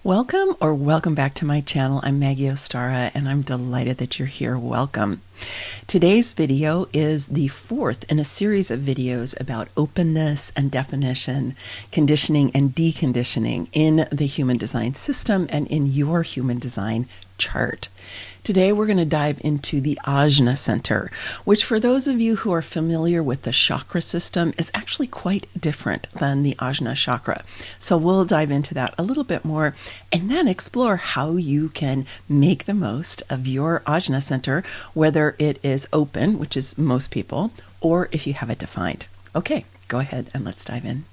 Welcome back to my channel. I'm Maggie Ostara, and I'm delighted that you're here. Welcome. Today's video is the fourth in a series of videos about openness and definition, conditioning and deconditioning in the human design system and in your human design chart. Today we're going to dive into the Ajna Center, which for those of you who are familiar with the chakra system is actually quite different than the Ajna Chakra. So we'll dive into that a little bit more and then explore how you can make the most of your Ajna Center, whether it is open, which is most people, or if you have it defined. Okay, go ahead and let's dive in.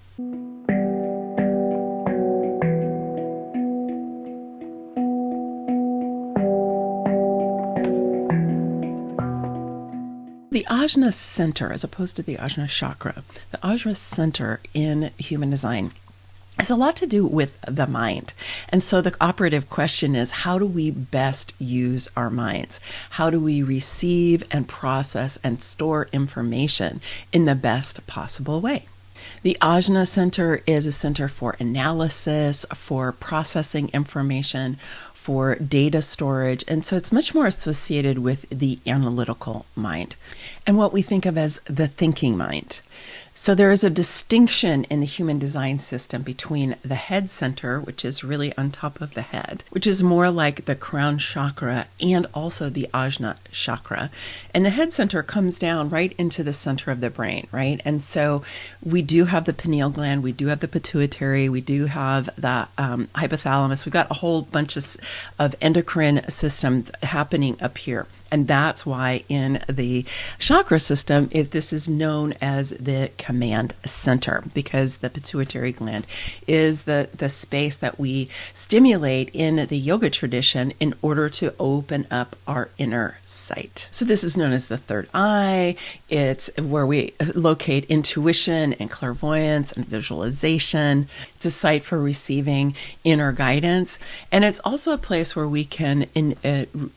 The Ajna Center, as opposed to the Ajna Chakra, the Ajna Center in human design has a lot to do with the mind. And so the operative question is, how do we best use our minds? How do we receive and process and store information in the best possible way? The Ajna Center is a center for analysis, for processing information, for data storage, and so it's much more associated with the analytical mind and what we think of as the thinking mind. So there is a distinction in the human design system between the head center, which is really on top of the head, which is more like the crown chakra, and also the Ajna Chakra. And the head center comes down right into the center of the brain, right? And so we do have the pineal gland, we do have the pituitary, we do have the hypothalamus. We've got a whole bunch of endocrine systems happening up here. And that's why in the chakra system, this is known as the command center, because the pituitary gland is the space that we stimulate in the yoga tradition in order to open up our inner sight. So this is known as the third eye. It's where we locate intuition and clairvoyance and visualization. It's a site for receiving inner guidance. And it's also a place where we can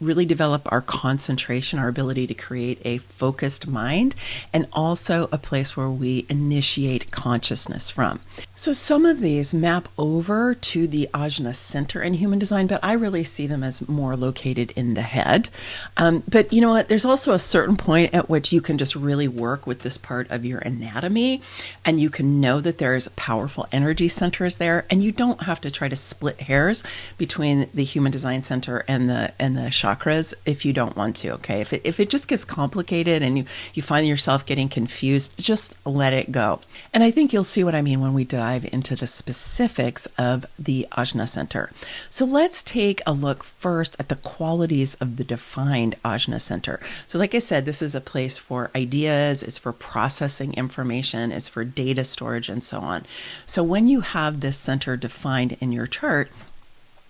really develop our concentration, our ability to create a focused mind, and also a place where we initiate consciousness from. So some of these map over to the Ajna Center in human design, but I really see them as more located in the head. But you know what? There's also a certain point at which you can just really work with this part of your anatomy, and you can know that there's powerful energy centers there, and you don't have to try to split hairs between the human design center and the chakras if you don't want to. Okay, if it just gets complicated and you find yourself getting confused, just let it go. And I think you'll see what I mean when we dive into the specifics of the Ajna Center. So let's take a look first at the qualities of the defined Ajna Center. So like I said, this is a place for ideas, it's for processing information, it's for data storage, and so on. So when you have this center defined in your chart,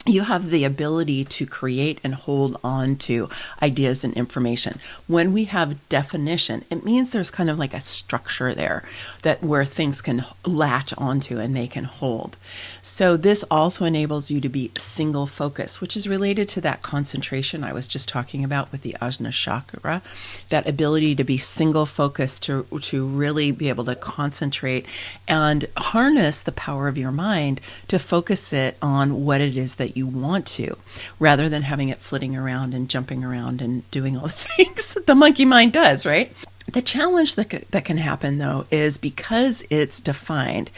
you have the ability to create and hold on to ideas and information. When we have definition, it means there's kind of like a structure there that where things can latch onto and they can hold. So this also enables you to be single focused, which is related to that concentration I was just talking about with the Ajna Chakra, that ability to be single focused, to really be able to concentrate and harness the power of your mind to focus it on what it is that you want to, rather than having it flitting around and jumping around and doing all the things that the monkey mind does, right? The challenge that can happen, though, is because it's defined,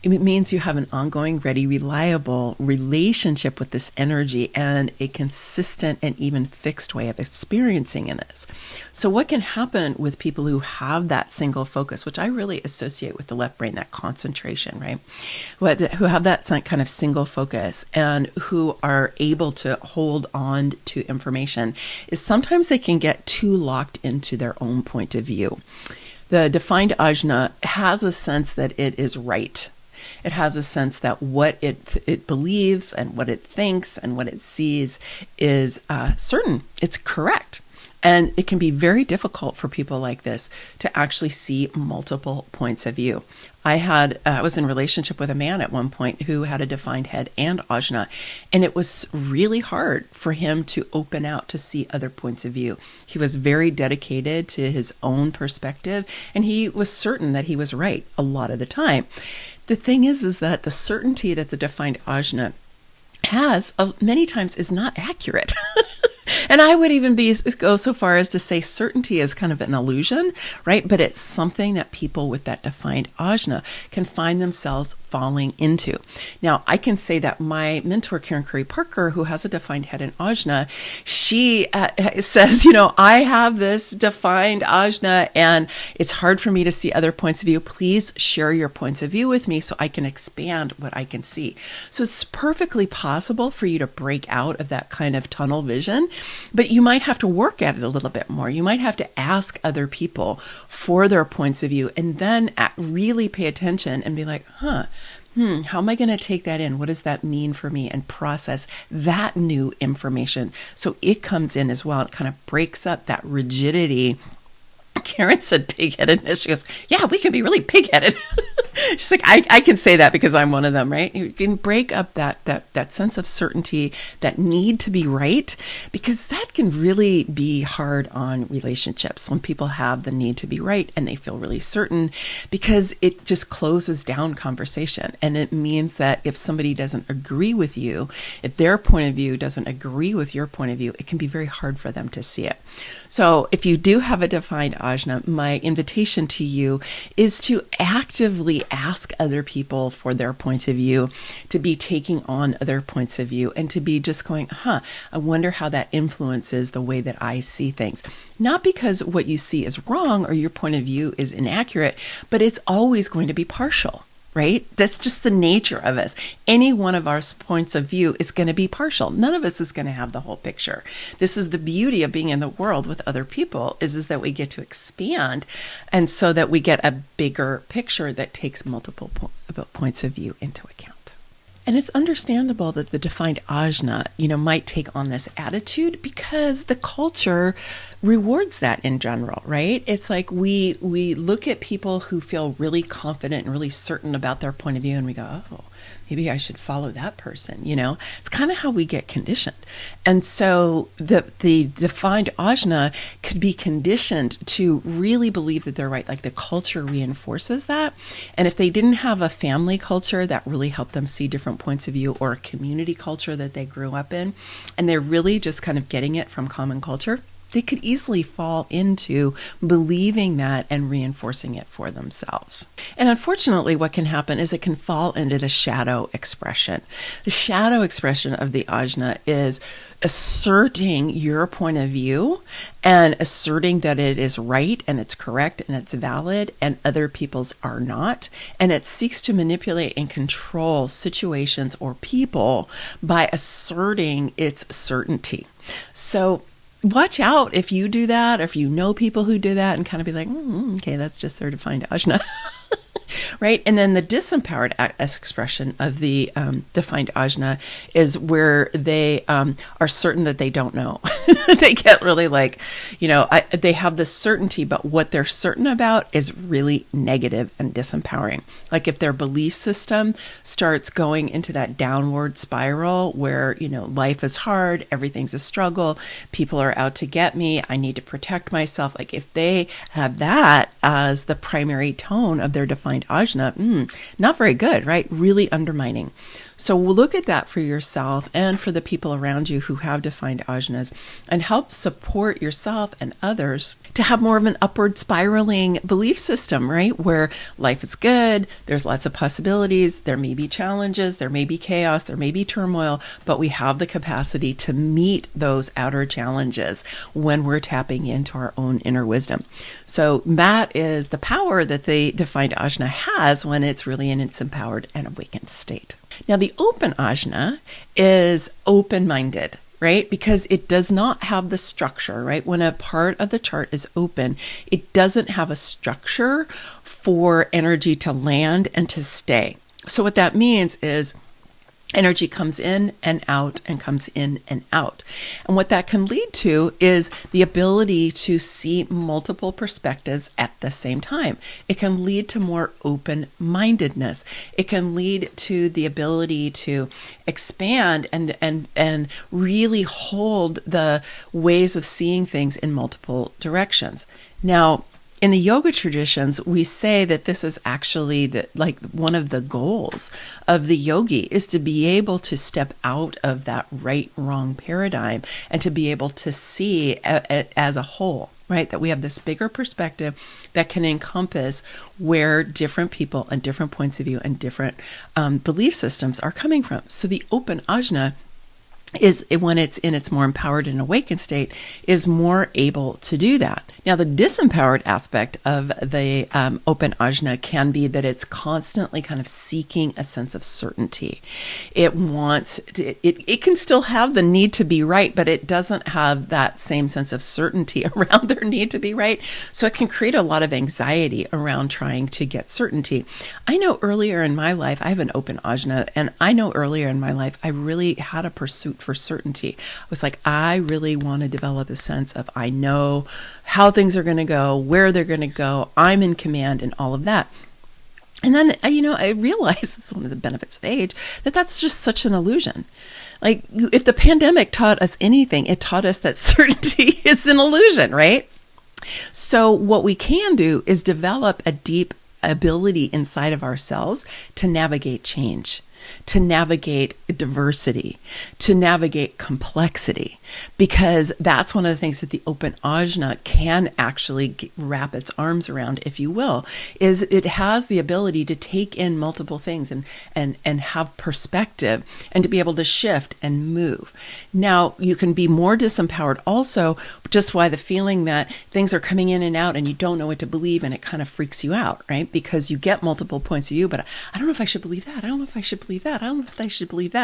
it means you have an ongoing, ready, reliable relationship with this energy and a consistent and even fixed way of experiencing this. So what can happen with people who have that single focus, which I really associate with the left brain, that concentration, right? Who have that kind of single focus and who are able to hold on to information, is sometimes they can get too locked into their own point of view. The defined Ajna has a sense that it is right. It has a sense that what it believes and what it thinks and what it sees is certain. It's correct. And it can be very difficult for people like this to actually see multiple points of view. I was in a relationship with a man at one point who had a defined head and Ajna, and it was really hard for him to open out to see other points of view. He was very dedicated to his own perspective, and he was certain that he was right a lot of the time. The thing is that the certainty that the defined Ajna has many times is not accurate. And I would even go so far as to say certainty is kind of an illusion, right? But it's something that people with that defined ajna can find themselves falling into. Now, I can say that my mentor, Karen Curry Parker, who has a defined head in ajna, she says, I have this defined ajna and it's hard for me to see other points of view. Please share your points of view with me so I can expand what I can see. So it's perfectly possible for you to break out of that kind of tunnel vision. But you might have to work at it a little bit more. You might have to ask other people for their points of view and then really pay attention and be like, how am I going to take that in? What does that mean for me? And process that new information so it comes in as well. It kind of breaks up that rigidity. Karen said pig-headedness. She goes, yeah, we can be really pig-headed. She's like, I can say that because I'm one of them, right? You can break up that sense of certainty, that need to be right, because that can really be hard on relationships when people have the need to be right and they feel really certain, because it just closes down conversation. And it means that if somebody doesn't agree with you, if their point of view doesn't agree with your point of view, it can be very hard for them to see it. So if you do have a defined ajna, my invitation to you is to actively ask other people for their points of view, to be taking on other points of view, and to be just going, I wonder how that influences the way that I see things. Not because what you see is wrong or your point of view is inaccurate, but it's always going to be partial. Right? That's just the nature of us. Any one of our points of view is going to be partial. None of us is going to have the whole picture. This is the beauty of being in the world with other people, is that we get to expand, and so that we get a bigger picture that takes multiple points of view into account. And it's understandable that the defined ajna, might take on this attitude because the culture rewards that in general, right? It's like we look at people who feel really confident and really certain about their point of view, and we go, oh, maybe I should follow that person, It's kind of how we get conditioned. And so the defined ajna could be conditioned to really believe that they're right. Like the culture reinforces that. And if they didn't have a family culture that really helped them see different points of view, or a community culture that they grew up in, and they're really just kind of getting it from common culture, they could easily fall into believing that and reinforcing it for themselves. And unfortunately, what can happen is it can fall into the shadow expression. The shadow expression of the ajna is asserting your point of view and asserting that it is right and it's correct and it's valid and other people's are not. And it seeks to manipulate and control situations or people by asserting its certainty. So watch out if you do that, or if you know people who do that, and kind of be like, okay, that's just their defined ajna. Right? And then the disempowered expression of the defined ajna is where they are certain that they don't know. They get really they have this certainty, but what they're certain about is really negative and disempowering. Like if their belief system starts going into that downward spiral where, life is hard, everything's a struggle, people are out to get me, I need to protect myself. Like if they have that as the primary tone of their defined ajna, not very good, right? Really undermining. So we'll look at that for yourself and for the people around you who have defined ajnas, and help support yourself and others to have more of an upward spiraling belief system, right? Where life is good, there's lots of possibilities, there may be challenges, there may be chaos, there may be turmoil, but we have the capacity to meet those outer challenges when we're tapping into our own inner wisdom. So that is the power that the defined ajna has when it's really in its empowered and awakened state. Now, the open ajna is open-minded, right? Because it does not have the structure, right? When a part of the chart is open, it doesn't have a structure for energy to land and to stay. So what that means is energy comes in and out and comes in and out. And what that can lead to is the ability to see multiple perspectives at the same time. It can lead to more open-mindedness. It can lead to the ability to expand and really hold the ways of seeing things in multiple directions. Now, in the yoga traditions, we say that this is actually like one of the goals of the yogi is to be able to step out of that right-wrong paradigm and to be able to see it as a whole, right? That we have this bigger perspective that can encompass where different people and different points of view and different belief systems are coming from. So the open ajna is, when it's in its more empowered and awakened state, is more able to do that. Now, the disempowered aspect of the open ajna can be that it's constantly kind of seeking a sense of certainty. It wants to, it can still have the need to be right, but it doesn't have that same sense of certainty around their need to be right. So it can create a lot of anxiety around trying to get certainty. I know earlier in my life, I have an open ajna, and I know earlier in my life, I really had a pursuit for certainty. I was like, I really want to develop a sense of, I know how things are going to go, where they're going to go, I'm in command, and all of that. And then, I realized, this is one of the benefits of age, that that's just such an illusion. Like, if the pandemic taught us anything, it taught us that certainty is an illusion, right? So what we can do is develop a deep ability inside of ourselves to navigate change, to navigate diversity, to navigate complexity, because that's one of the things that the open ajna can actually wrap its arms around, if you will, is it has the ability to take in multiple things and have perspective and to be able to shift and move. Now, you can be more disempowered also just by the feeling that things are coming in and out and you don't know what to believe, and it kind of freaks you out, right? Because you get multiple points of view, but I don't know if I should believe that. I don't know if I should believe that. I don't know if I should believe that.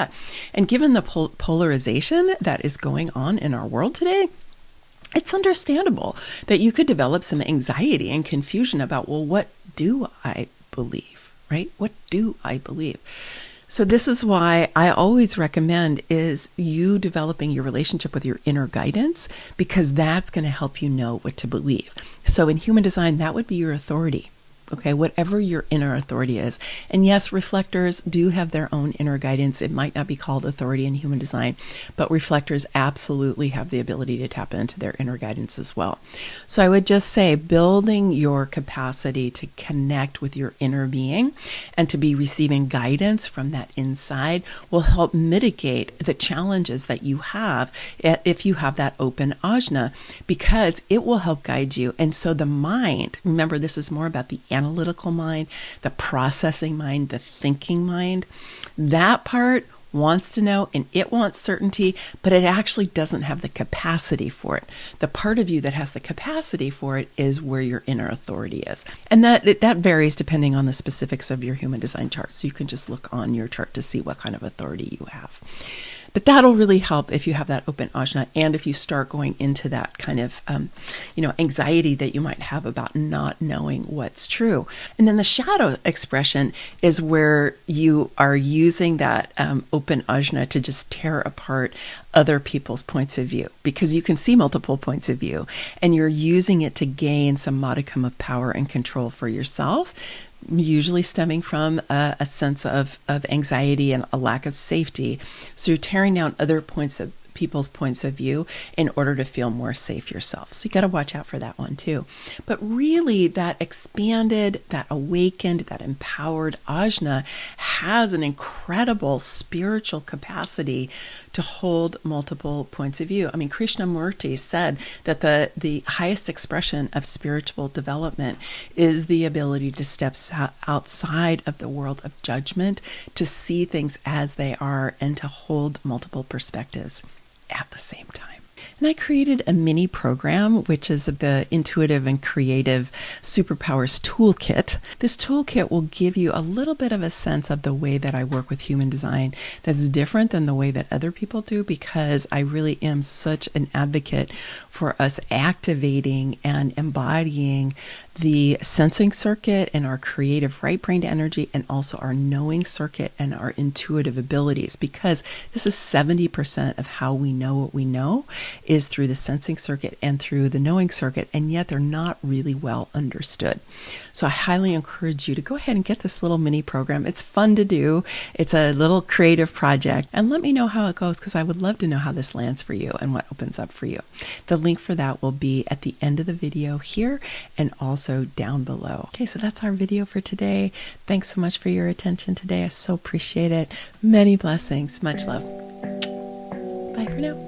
And given the polarization that is going on in our world today, it's understandable that you could develop some anxiety and confusion about, well, what do I believe, right? What do I believe? So this is why I always recommend is you developing your relationship with your inner guidance, because that's going to help you know what to believe. So in human design, that would be your authority. Okay, whatever your inner authority is. And yes, reflectors do have their own inner guidance. It might not be called authority in human design, but reflectors absolutely have the ability to tap into their inner guidance as well. So I would just say building your capacity to connect with your inner being and to be receiving guidance from that inside will help mitigate the challenges that you have if you have that open ajna, because it will help guide you. And so the mind, remember, this is more about the analytical mind, the processing mind, the thinking mind. That part wants to know and it wants certainty, but it actually doesn't have the capacity for it. The part of you that has the capacity for it is where your inner authority is. And that varies depending on the specifics of your human design chart. So you can just look on your chart to see what kind of authority you have. But that'll really help if you have that open ajna, and if you start going into that kind of, anxiety that you might have about not knowing what's true. And then the shadow expression is where you are using that open ajna to just tear apart other people's points of view, because you can see multiple points of view, and you're using it to gain some modicum of power and control for yourself, usually stemming from a sense of anxiety and a lack of safety. So you're tearing down other people's points of view in order to feel more safe yourself. So you got to watch out for that one too. But really, that expanded, that awakened, that empowered ajna has an incredible spiritual capacity to hold multiple points of view. I mean, Krishnamurti said that the highest expression of spiritual development is the ability to step outside of the world of judgment, to see things as they are, and to hold multiple perspectives at the same time. And I created a mini program, which is the Intuitive and Creative Superpowers Toolkit. This toolkit will give you a little bit of a sense of the way that I work with human design that's different than the way that other people do, because I really am such an advocate for us activating and embodying the sensing circuit and our creative right-brained energy, and also our knowing circuit and our intuitive abilities, because this is 70% of how we know what we know is through the sensing circuit and through the knowing circuit, and yet they're not really well understood. So I highly encourage you to go ahead and get this little mini program. It's fun to do. It's a little creative project, and let me know how it goes, because I would love to know how this lands for you and what opens up for you. The link for that will be at the end of the video here, and also also down below. Okay, so that's our video for today. Thanks so much for your attention today. I so appreciate it. Many blessings. Much love. Bye for now.